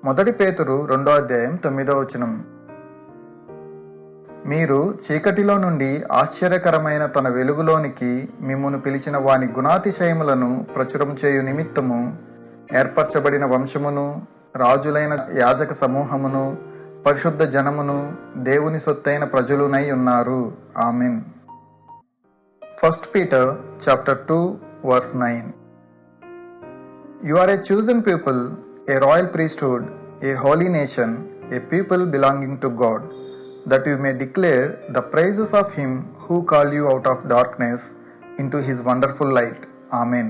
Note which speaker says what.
Speaker 1: మొదటి పేతురు 2:9. మీరు చీకటిలో నుండి ఆశ్చర్యకరమైన తన వెలుగులోనికి మిమ్మును పిలిచిన వాని గుణాతిశయములను ప్రచురం చేయు నిమిత్తము ఏర్పరచబడిన వంశమును, రాజులైన యాజక సమూహమును, పరిశుద్ధ జనమును, దేవుని సొత్తైన ప్రజలునై ఉన్నారు. Amen. 1 Peter chapter 2 verse 9. You are a chosen people, a royal priesthood, a holy nation, a people belonging to God, that you may declare the praises of him who called you out of darkness into his wonderful light. Amen.